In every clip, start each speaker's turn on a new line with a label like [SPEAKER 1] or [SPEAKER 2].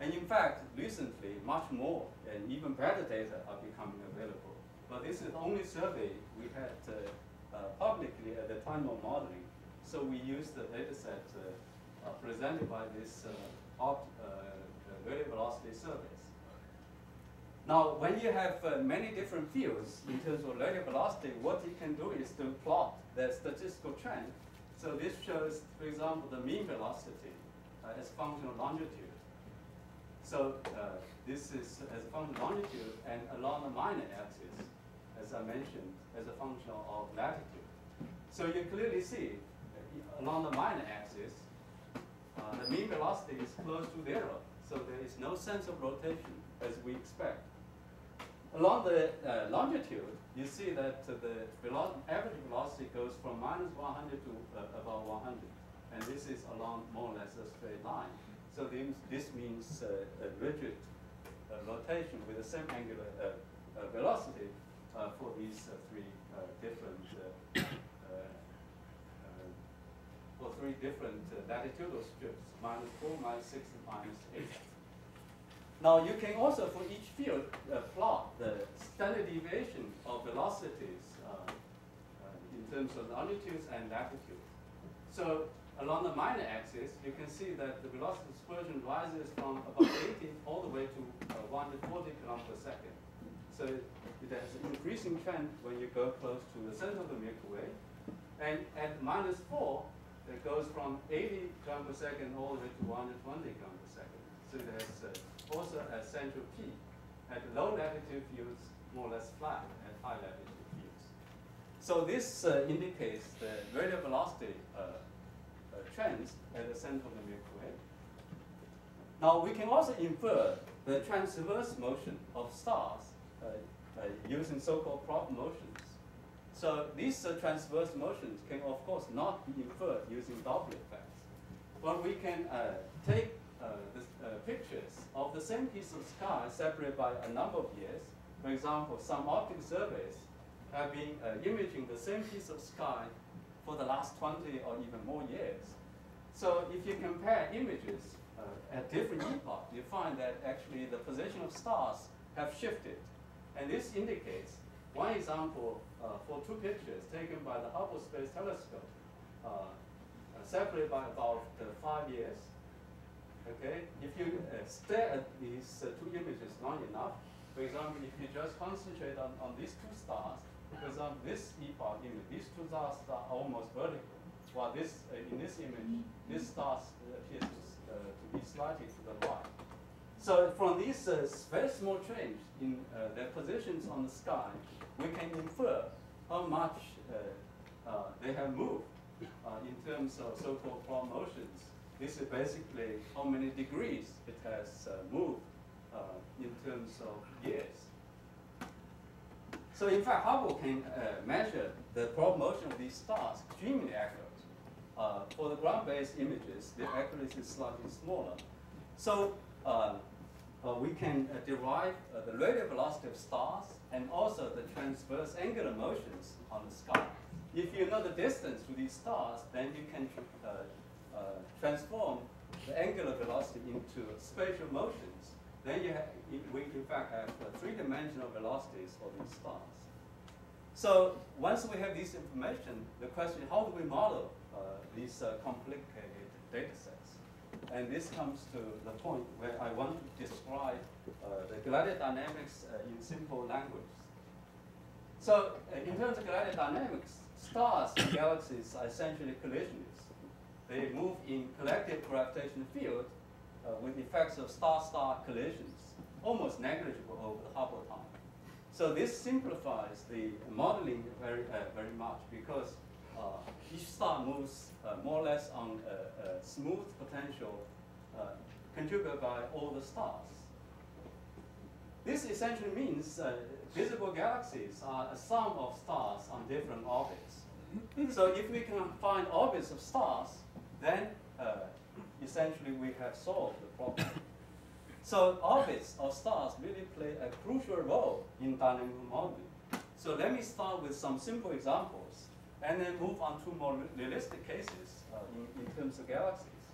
[SPEAKER 1] And in fact, recently, much more and even better data are becoming available. But this is the only survey we had publicly at the time of modeling. So we used the data set presented by this radial velocity surveys. Now, when you have many different fields in terms of radial velocity, what you can do is to plot the statistical trend. So this shows, for example, the mean velocity as a function of longitude. So this is as a function of longitude, and along the minor axis, as I mentioned, as a function of latitude. So you clearly see along the minor axis, the mean velocity is close to 0. So there is no sense of rotation as we expect. Along the longitude, you see that the average velocity goes from -100 to about 100. And this is along more or less a straight line. So this means a rigid rotation with the same angular velocity for these three different latitudinal strips, -4, -6, and -8. Now you can also, for each field, plot the standard deviation of velocities in terms of longitudes and latitude. So along the minor axis, you can see that the velocity dispersion rises from about 80 all the way to 140 kilometers per second. So it has an increasing trend when you go close to the center of the Milky Way. And at -4, it goes from 80 kilometers per second all the way to 120 kilometers per second. So there's also a central peak. At low latitude fields, more or less flat at high latitude fields. So this indicates the radial velocity trends at the center of the Milky Way. Now we can also infer the transverse motion of stars using so-called prop motions. So these transverse motions can of course not be inferred using Doppler effects. But we can take pictures of the same piece of sky separated by a number of years. For example, some optical surveys have been imaging the same piece of sky for the last 20 or even more years. So if you compare images at different epochs, you find that actually the position of stars have shifted. And this indicates one example for two pictures taken by the Hubble Space Telescope, separated by about 5 years. Okay, if you stare at these two images long enough, for example, if you just concentrate on these two stars, for example, this epoch image, these two stars are almost vertical, while this in this image, this star appears to be slightly to the right. So from these very small change in their positions on the sky, we can infer how much they have moved in terms of so-called prop motions. This is basically how many degrees it has moved in terms of years. So in fact, Hubble can measure the prop motion of these stars extremely accurate. For the ground-based images, the accuracy is slightly smaller. So we can derive the radial velocity of stars and also the transverse angular motions on the sky. If you know the distance to these stars, then you can transform the angular velocity into spatial motions. Then we in fact have three-dimensional velocities for these stars. So once we have this information, the question, how do we model these complicated data sets? And this comes to the point where I want to describe the galactic dynamics in simple language. So in terms of galactic dynamics, stars and galaxies are essentially collisionists. They move in collective gravitational field with effects of star-star collisions, almost negligible over the Hubble time. So this simplifies the modeling very much because each star moves more or less on a smooth potential contributed by all the stars. This essentially means visible galaxies are a sum of stars on different orbits. So if we can find orbits of stars, then essentially we have solved the problem. So orbits of stars really play a crucial role in dynamical modeling. So let me start with some simple examples and then move on to more realistic cases in terms of galaxies.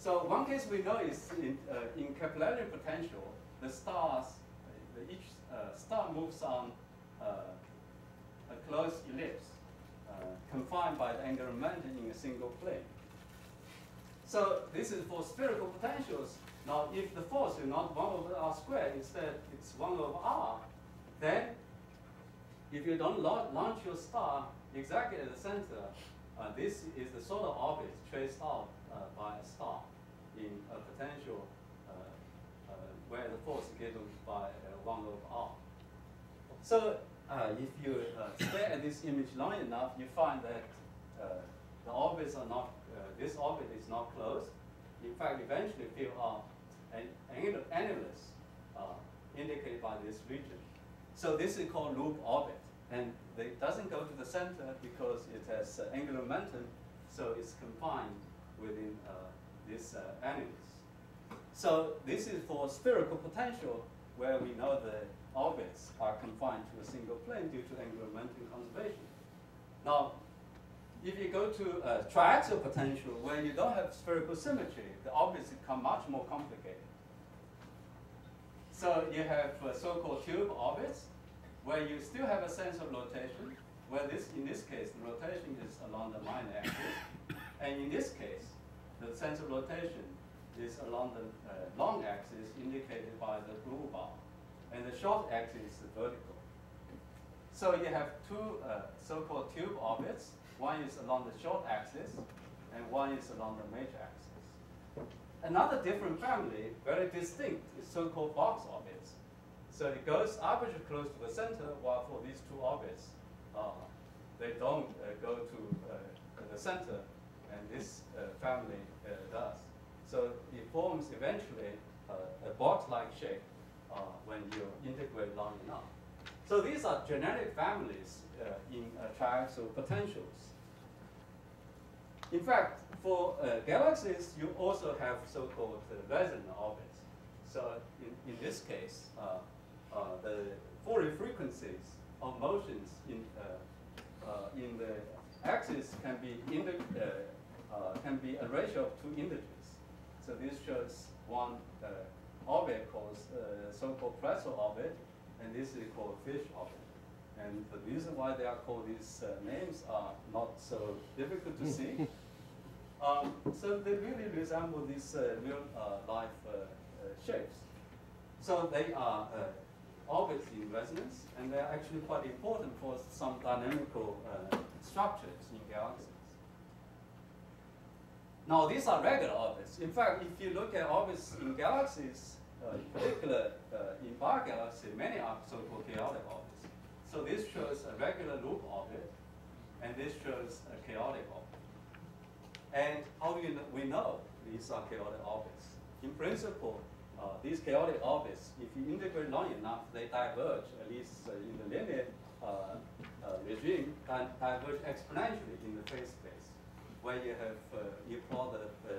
[SPEAKER 1] So one case we know is in capillary potential, the stars, each star moves on a closed ellipse, confined by the angular momentum in a single plane. So this is for spherical potentials. Now, if the force is not 1 over r squared, instead it's 1 over r, then if you don't launch your star exactly at the center, this is the solar orbit traced out by a star in a potential where the force is given by 1 over r. So if you stare at this image long enough, you find that the orbits are not, this orbit is not closed. In fact, eventually fill up an annulus indicated by this region. So this is called loop orbit. And it doesn't go to the center because it has angular momentum, so it's confined within this annulus. So this is for spherical potential, where we know the orbits are confined to a single plane due to angular momentum conservation. Now, if you go to triaxial potential, where you don't have spherical symmetry, the orbits become much more complicated. So you have so-called tube orbits, where you still have a sense of rotation, where in this case, the rotation is along the minor axis. And in this case, the sense of rotation is along the long axis indicated by the blue bar. And the short axis is vertical. So you have two so-called tube orbits. One is along the short axis, and one is along the major axis. Another different family, very distinct, is so-called box orbits. So it goes arbitrarily close to the center, while for these two orbits, they don't go to the center, and this family does. So it forms eventually a box-like shape when you integrate long enough. So these are generic families in triaxial potentials. In fact, for galaxies, you also have so-called resonant orbits. So in this case, the Fourier frequencies of motions in the axis can be a ratio of two integers. So this shows one orbit called so-called Pretzel orbit, and this is called Fish orbit. And the reason why they are called these names are not so difficult to see. So they really resemble these real-life shapes. So they are orbits in resonance, and they are actually quite important for some dynamical structures in galaxies. Now, these are regular orbits. In fact, if you look at orbits in galaxies, in particular in bar galaxy, many are so-called chaotic orbits. So this shows a regular loop orbit, and this shows a chaotic orbit. And how do we know these are chaotic orbits? In principle, these chaotic orbits, if you integrate long enough, they diverge, at least in the linear regime, and diverge exponentially in the phase space, where you have you plot the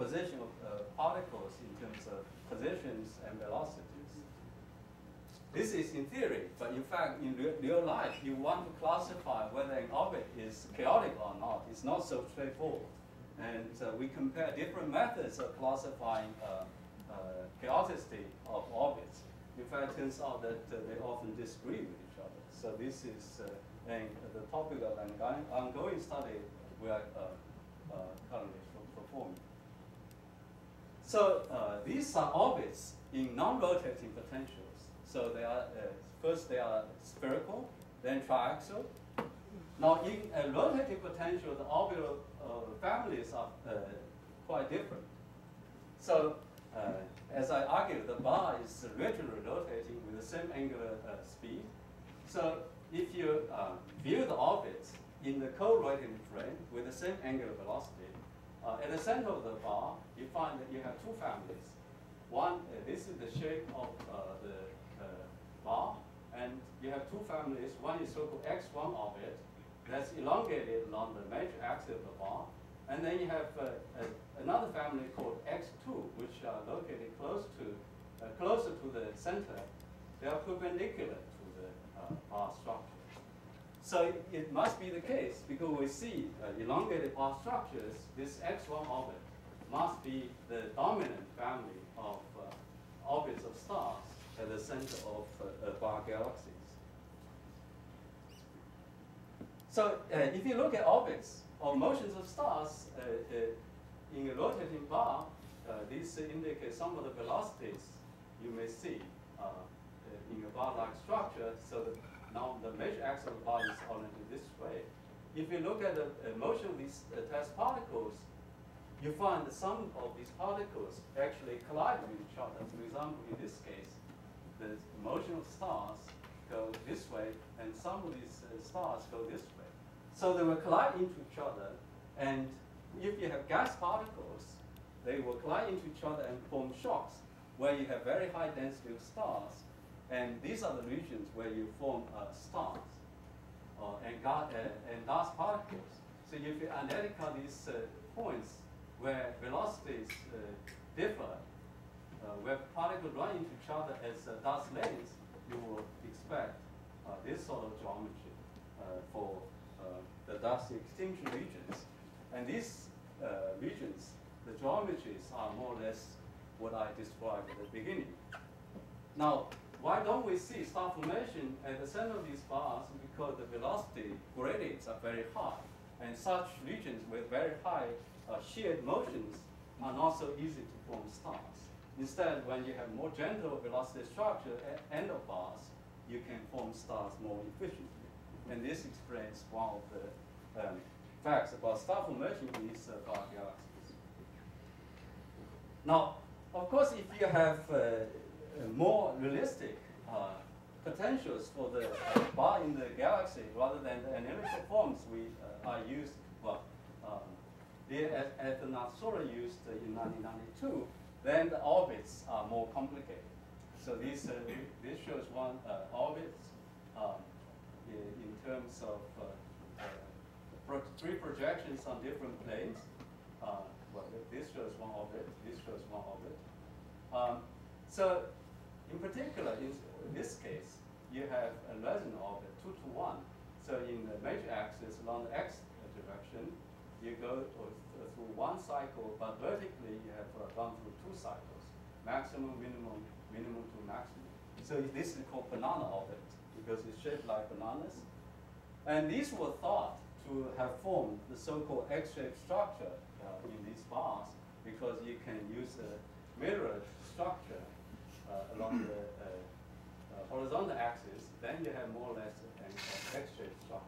[SPEAKER 1] position of particles in terms of positions and velocities. This is in theory, but in fact, in real life, you want to classify whether an orbit is chaotic or not. It's not so straightforward. And we compare different methods of classifying chaoticity of orbits. In fact, it turns out that they often disagree with each other. So this is the topic of an ongoing study we are currently performing. So these are orbits in non-rotating potentials. So they are first they are spherical, then triaxial. Now in a rotating potential, the orbital families are quite different. So as I argued, the bar is regularly rotating with the same angular speed. So if you view the orbits in the co-rotating frame with the same angular velocity, at the center of the bar, you find that you have two families. One, this is the shape of the bar, and you have two families. One is so-called X1 orbit, that's elongated along the major axis of the bar, and then you have another family called X2, which are located closer to the center. They are perpendicular to the bar structure. So it must be the case, because we see elongated bar structures, this X1 orbit must be the dominant family of orbits of stars at the center of bar galaxies. So if you look at orbits or motions of stars in a rotating bar, these indicate some of the velocities you may see in a bar-like structure. So that now the major axis of the bar is oriented this way. If you look at the motion of these test particles, you find that some of these particles actually collide with each other. For example, in this case, the motion of stars go this way, and some of these stars go this way. So they will collide into each other, and if you have gas particles, they will collide into each other and form shocks, where you have very high density of stars, and these are the regions where you form stars and gas particles. So if you analyze these points where velocities differ, where particles run into each other as dust lanes, you will expect this sort of geometry for the dust extinction regions. And these regions, the geometries are more or less what I described at the beginning. Now, why don't we see star formation at the center of these bars? Because the velocity gradients are very high, and such regions with very high sheared motions are not so easy to form stars. Instead, when you have more gentle velocity structure at end of bars, you can form stars more efficiently. And this explains one of the facts about star formation in these bar galaxies. Now, of course, if you have more realistic potentials for the bar in the galaxy rather than the analytical forms we are used, well, Athanasora used in 1992, then the orbits are more complicated. So this shows one orbit in terms of three projections on different planes. Well, this shows one orbit, this shows one orbit. So in particular, in this case, you have a resonant orbit, 2 to 1. So in the major axis along the x direction, you go through one cycle, but vertically you have gone through 2 cycles, maximum, minimum, minimum to maximum. So this is called banana orbit because it's shaped like bananas. And these were thought to have formed the so-called X-shaped structure in these bars because you can use a mirrored structure along the horizontal axis, then you have more or less an X-shaped structure.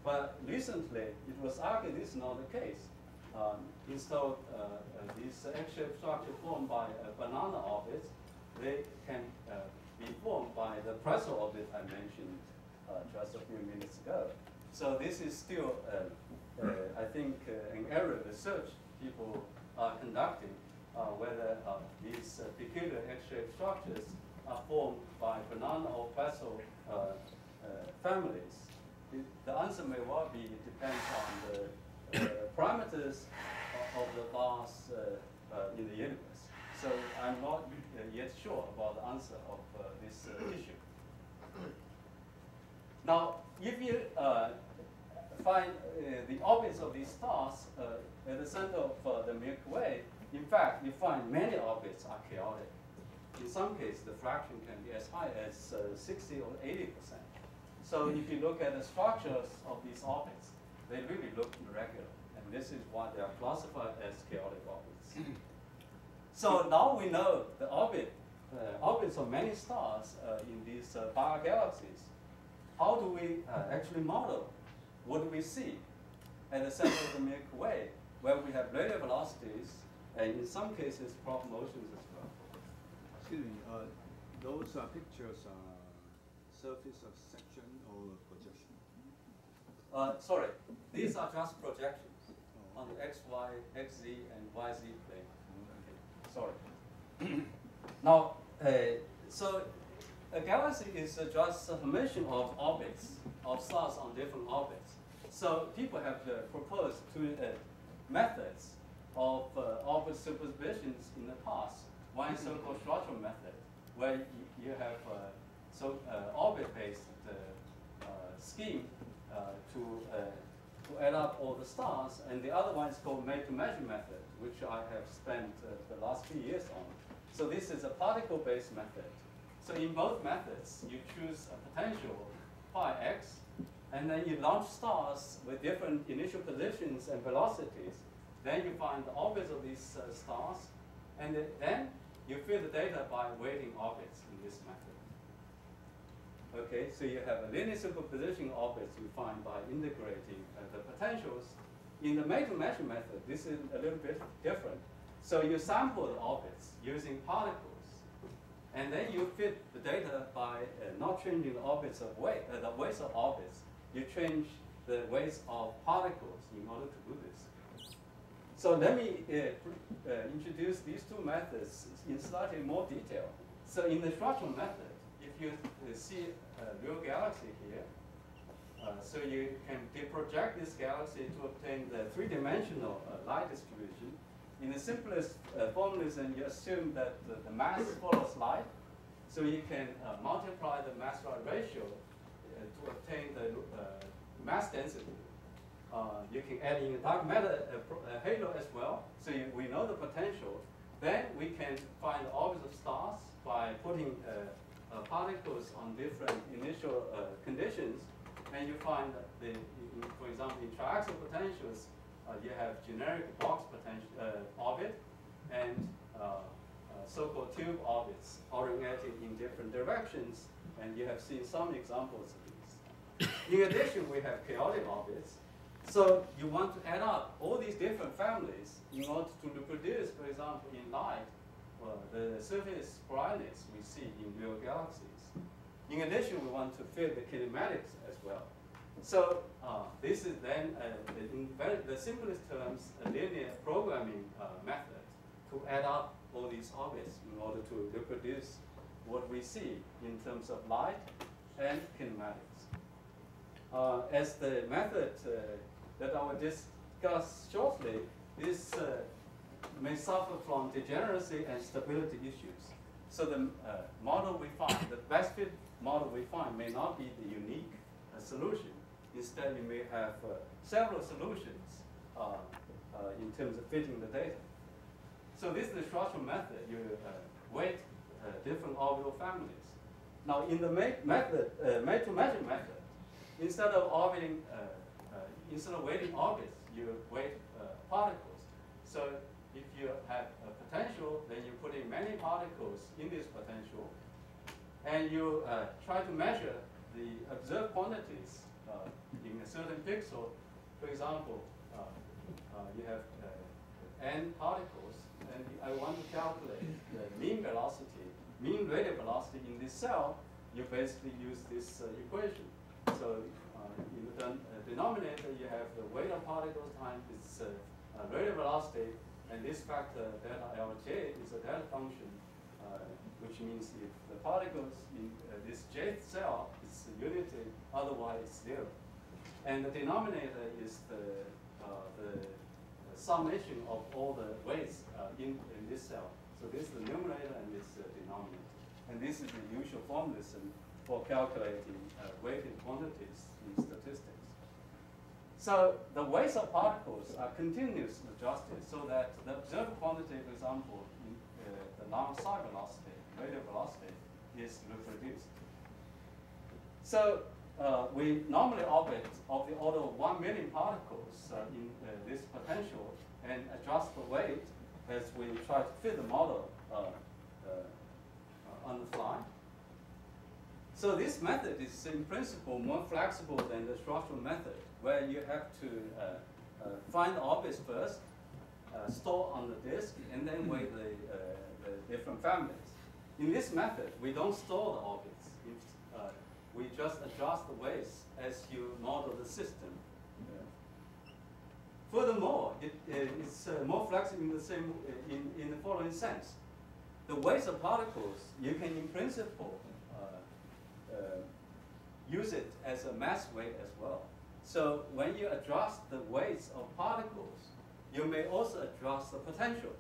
[SPEAKER 1] But recently, it was argued this is not the case. Instead, these X-shaped structure formed by banana orbits, they can be formed by the Presso orbit I mentioned just a few minutes ago. So this is still, I think, an area of research people are conducting, whether these peculiar X-shaped structures are formed by banana or Presso families. The answer may well be it depends on the parameters of the bars in the universe. So I'm not yet sure about the answer of this issue. Now, if you find the orbits of these stars at the center of the Milky Way, in fact, you find many orbits are chaotic. In some cases, the fraction can be as high as 60 or 80%. So if you look at the structures of these orbits, they really look irregular. And this is why they are classified as chaotic orbits. So now we know the orbits of many stars in these bar galaxies. How do we actually model? What do we see at the center of the Milky Way, where we have radial velocities, and in some cases, prop motions as well?
[SPEAKER 2] Excuse me, those pictures are surface of section or projection?
[SPEAKER 1] Sorry, these are just projections on the x, y, x, z, and y, z plane. Okay. Sorry. Now, so a galaxy is just a formation of orbits, of stars on different orbits. So people have proposed two methods of orbit superpositions in the past. One is so-called Schwarzschild method, where you have orbit-based scheme to to add up all the stars, and the other one is called made-to-measure method, which I have spent the last few years on. So this is a particle-based method. So in both methods, you choose a potential phi x, and then you launch stars with different initial positions and velocities. Then you find the orbits of these stars, and then you fill the data by weighting orbits in this method. Okay, so you have a linear superposition orbits you find by integrating the potentials. In the made-to-measure method, this is a little bit different. So you sample the orbits using particles, and then you fit the data by not changing the orbits of the weights of orbits. You change the weights of particles in order to do this. So let me introduce these two methods in slightly more detail. So in the Schwarzschild method, if you see a real galaxy here, so you can project this galaxy to obtain the three-dimensional light distribution. In the simplest formalism, you assume that the mass follows light, so you can multiply the mass-light ratio to obtain the mass density. You can add in a dark matter halo as well, so we know the potential. Then we can find the orbits of stars by putting particles on different initial conditions, and you find that, for example, in triaxial potentials, you have generic box potential orbit and so-called tube orbits oriented in different directions, and you have seen some examples of these. In addition, we have chaotic orbits. So you want to add up all these different families in order to reproduce, for example, in light, the surface brightness we see in real galaxies. In addition, we want to fit the kinematics as well. So this is then, in the simplest terms, a linear programming method to add up all these orbits in order to reproduce what we see in terms of light and kinematics. As the method that I will discuss shortly, this may suffer from degeneracy and stability issues. So the model we find, the best fit model we find may not be the unique solution. Instead, you may have several solutions in terms of fitting the data. So this is the Schwarzschild method. You weight different orbital families. Now, in the made-to-measure method, instead of weighting orbits, you weight particles. So if you have a potential, then you put in many particles in this potential, and you try to measure the observed quantities in a certain pixel. For example, you have n particles, and I want to calculate the mean velocity, mean radial velocity in this cell. You basically use this equation. So in the denominator, you have the weight of particles times its radial velocity, and this factor delta Lj is a delta function, which means if the particles in this jth cell is unity, otherwise it's zero. And the denominator is the summation of all the weights in this cell. So this is the numerator and this is the denominator. And this is the usual formalism for calculating weighted quantities in statistics. So the weights of particles are continuously adjusted so that the observed quantity, for example, in the long side velocity, radial velocity, is reproduced. So we normally orbit of the order of 1 million particles in this potential and adjust the weight as we try to fit the model on the fly. So this method is in principle more flexible than the Schwarzschild method, where you have to find the orbits first, store on the disk, and then weigh the different families. In this method, we don't store the orbits. We just adjust the weights as you model the system. Furthermore, it's more flexible in the same in the following sense: the weights of particles, you can in principle use it as a mass weight as well. So when you adjust the weights of particles, you may also adjust the potential.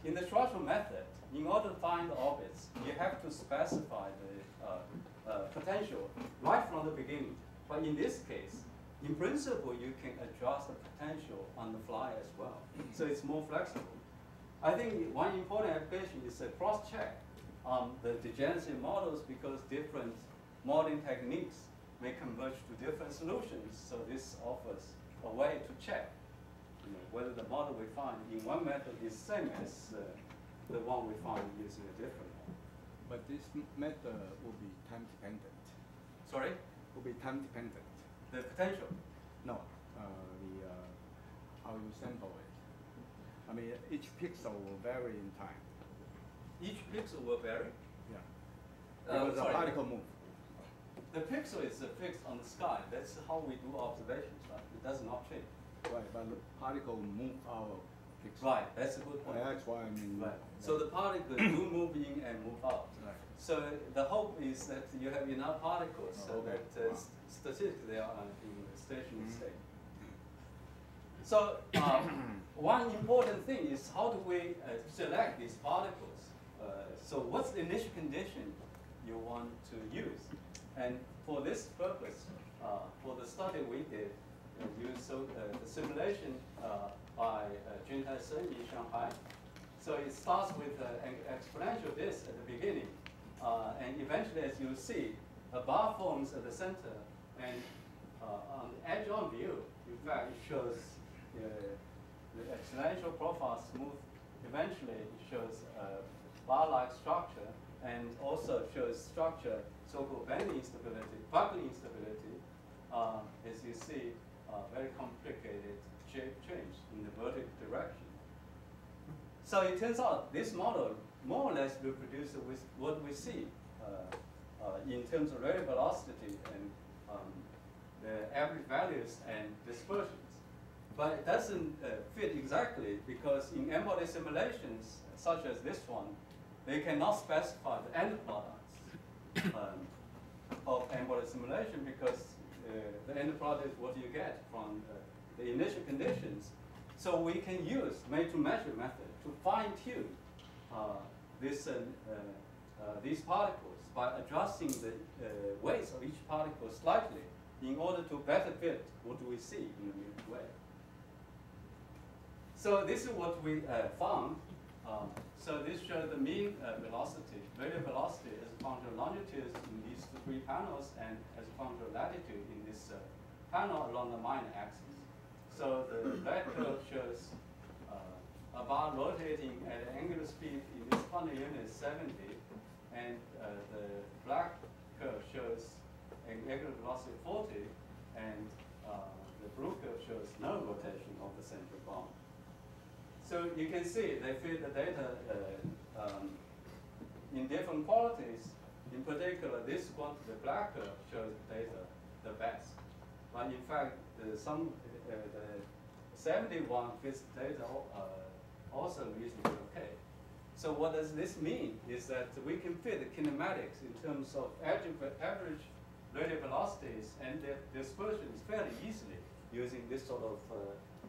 [SPEAKER 1] In the Schwarzschild method, in order to find the orbits, you have to specify the potential right from the beginning. But in this case, in principle, you can adjust the potential on the fly as well. So it's more flexible. I think one important application is a cross-check on the degeneracy models because different modeling techniques may converge to different solutions. So this offers a way to check whether the model we find in one method is the same as the one we find using a different one.
[SPEAKER 2] But this method will be time dependent.
[SPEAKER 1] Sorry?
[SPEAKER 2] Will be time dependent.
[SPEAKER 1] The potential?
[SPEAKER 2] No, how you sample it. I mean, each pixel will vary in time.
[SPEAKER 1] Each pixel will vary?
[SPEAKER 2] Yeah. Because the particle move.
[SPEAKER 1] The pixel is fixed on the sky. That's how we do observations, right? It does not change.
[SPEAKER 2] Right, but the particle move our pixel.
[SPEAKER 1] Right, that's a good point.
[SPEAKER 2] That's why I mean.
[SPEAKER 1] Right. So the particles do move in and move out.
[SPEAKER 2] Right.
[SPEAKER 1] So the hope is that you have enough particles so
[SPEAKER 2] okay.
[SPEAKER 1] that statistically they are in a stationary state. So one important thing is how do we select these particles? So what's the initial condition you want to use? And for this purpose, for the study we did, use the simulation by Juntai Sen in Shanghai. So it starts with an exponential disk at the beginning. And eventually, as you see, a bar forms at the center. And on the edge-on view, in fact, it shows the exponential profile smooth. Eventually, it shows a bar-like structure and also shows structure, so-called bending instability, buckling instability. As you see, very complicated shape change in the vertical direction. So it turns out this model more or less reproduces with what we see in terms of radial velocity and the average values and dispersions. But it doesn't fit exactly because in embodied simulations, such as this one, they cannot specify the end products of embodied simulation because the end product is what you get from the initial conditions. So we can use made-to-measure method to fine-tune these particles by adjusting the weights of each particle slightly in order to better fit what we see in the Milky Way. So this is what we found. So this shows the mean velocity, radial velocity as a function of longitude in these three panels and as a function of latitude in this panel along the minor axis. So the red curve shows a bar rotating at an angular speed in this quantum unit is 70, and the black curve shows an angular velocity of 40, and the blue curve shows no rotation of the central bar. So you can see they fit the data in different qualities. In particular, this one, the black curve, shows the data the best. But in fact, the 71 fits the data also reasonably okay. So what does this mean is that we can fit the kinematics in terms of average radial velocities and their dispersions fairly easily using this sort of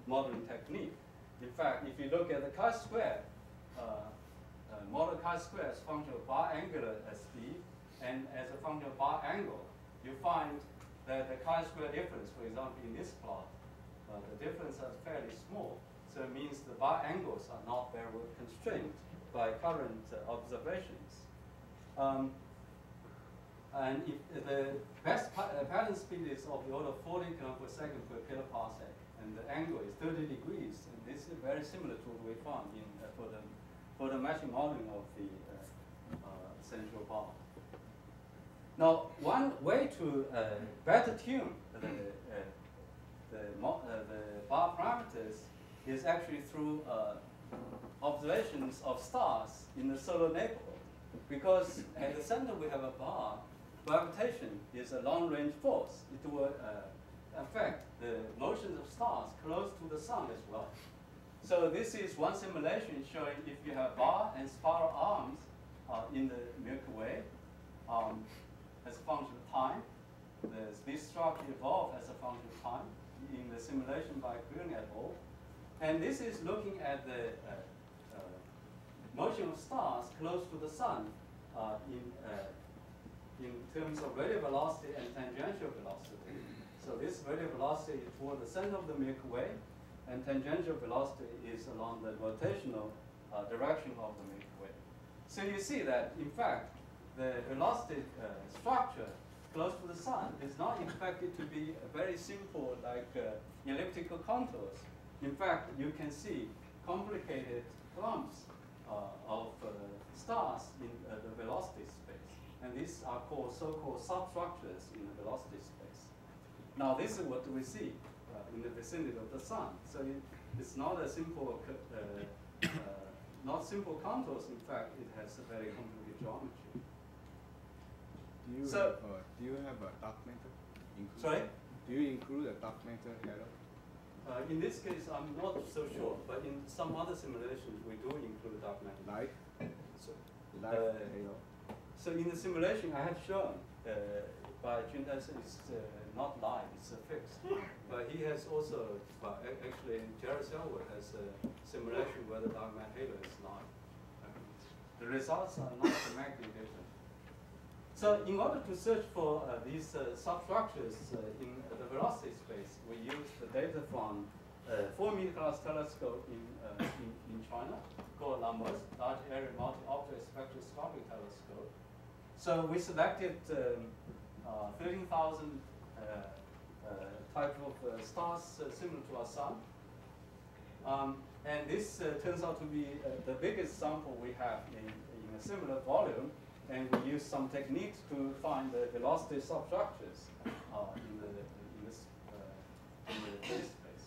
[SPEAKER 1] modeling technique. In fact, if you look at the chi-square, model chi-square as a function of bar angular speed and as a function of bar angle, you find that the chi-square difference, for example, in this plot, the difference is fairly small. So it means the bar angles are not very well constrained by current observations. And if the best pattern speed is of the order of 40 km per second per kiloparsec, and the angle is 30 degrees, and this is very similar to what we found in for the matching modeling of the central bar. Now, one way to better tune the bar parameters is actually through observations of stars in the solar neighborhood, because at the center we have a bar. Gravitation is a long-range force. It will affect the motions of stars close to the sun as well. So this is one simulation showing if you have bar and spiral arms in the Milky Way as a function of time. This structure evolved as a function of time in the simulation by Green et al. And this is looking at the motion of stars close to the sun in terms of radial velocity and tangential velocity. So this radial velocity is toward the center of the Milky Way, and tangential velocity is along the rotational direction of the Milky Way. So you see that, in fact, the velocity structure close to the sun is not expected to be very simple like elliptical contours. In fact, you can see complicated clumps of stars in the velocity space. And these are called so-called substructures in the velocity space. Now this is what we see in the vicinity of the sun. So it's not a simple, not simple contours. In fact, it has a very complicated geometry.
[SPEAKER 2] Do you have a dark matter?
[SPEAKER 1] Sorry?
[SPEAKER 2] Do you include a dark matter halo?
[SPEAKER 1] In this case, I'm not so sure, but in some other simulations, we do include dark matter.
[SPEAKER 2] Light?
[SPEAKER 1] So,
[SPEAKER 2] Halo?
[SPEAKER 1] so in the simulation I have shown by Jun Tyson, it's not light, it's fixed. But he has also, actually Jerry Selwood has a simulation where the dark matter halo is light. The results are not dramatically different. So in order to search for these substructures in the velocity space, we use the data from 4-meter class telescope in China called LaMOS, Large Area Multi-Object Spectroscopic Telescope. So we selected 13,000 type of stars similar to our sun. And this turns out to be the biggest sample we have in a similar volume. And we use some techniques to find the velocity substructures in the phase space.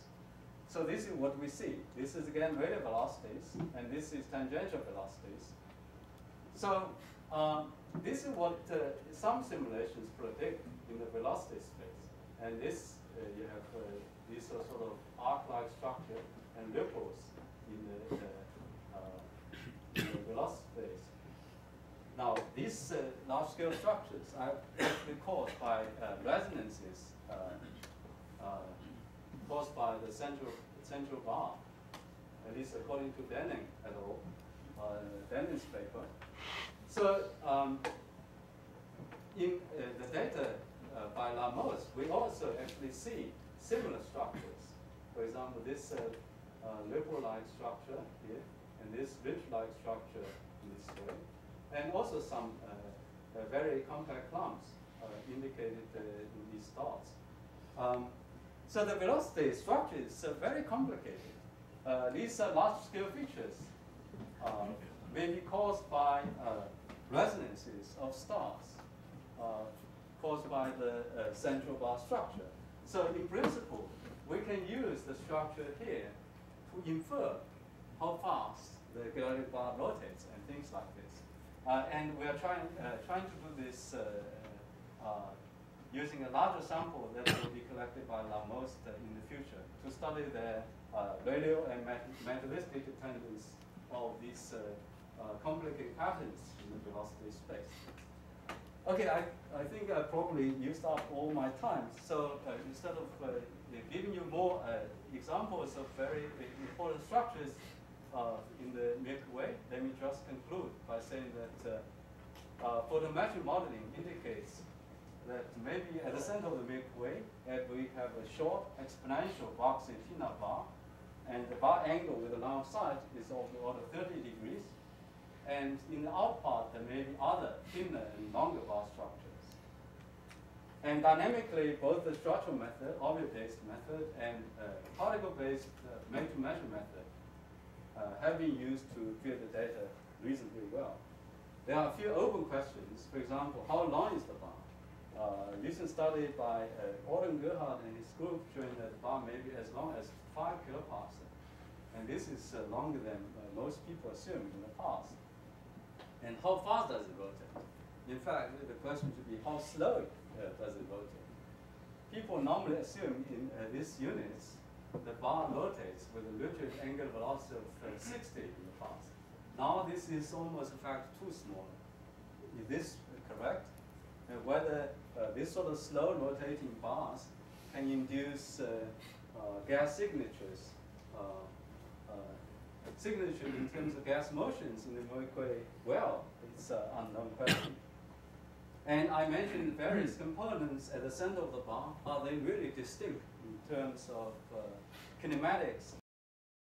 [SPEAKER 1] So this is what we see. This is again radial velocities, and this is tangential velocities. So this is what some simulations predict in the velocity space. And this, you have these sort of arc-like structure and ripples in the velocity space. Now, these large-scale structures are actually caused by resonances caused by the central bar, at least according to Denning et al., Denning's paper. So, in the data by LaMOS, we also actually see similar structures. For example, this ripple-like structure here, and this ridge-like structure in this way. And also some very compact clumps indicated in these dots. So the velocity structure is very complicated. These are large-scale features may be caused by resonances of stars caused by the central bar structure. So in principle, we can use the structure here to infer how fast the galactic bar rotates and things like this. And we are trying to do this using a larger sample that will be collected by LaMOS in the future to study the radial and metallistic dependence of these complicated patterns in the velocity space. Okay, I think I probably used up all my time. So instead of giving you more examples of very important structures in the Milky Way, let me just conclude by saying that photometric modeling indicates that maybe at the center of the Milky Way, we have a short exponential box antenna bar, and the bar angle with the line of sight is of the order of 30 degrees. And in the out part, there may be other thinner and longer bar structures. And dynamically, both the structural method, orbit-based method, and particle-based made-to-measure method have been used to fill the data reasonably well. There are a few open questions. For example, how long is the bar? Recent study by Orton Gerhard and his group showing that the bar may be as long as 5 kiloparsec. And this is longer than most people assumed in the past. And how fast does it rotate? In fact, the question should be how slow does it rotate? People normally assume in these units the bar rotates with a literal angular velocity of 60 in the past. Now this is almost a factor 2 smaller. Is this correct? And whether this sort of slow rotating bars can induce gas signatures, signature in terms of gas motions in the Milky Way, well, it's an unknown question. And I mentioned various components at the center of the bar. Are they really distinct in terms of kinematics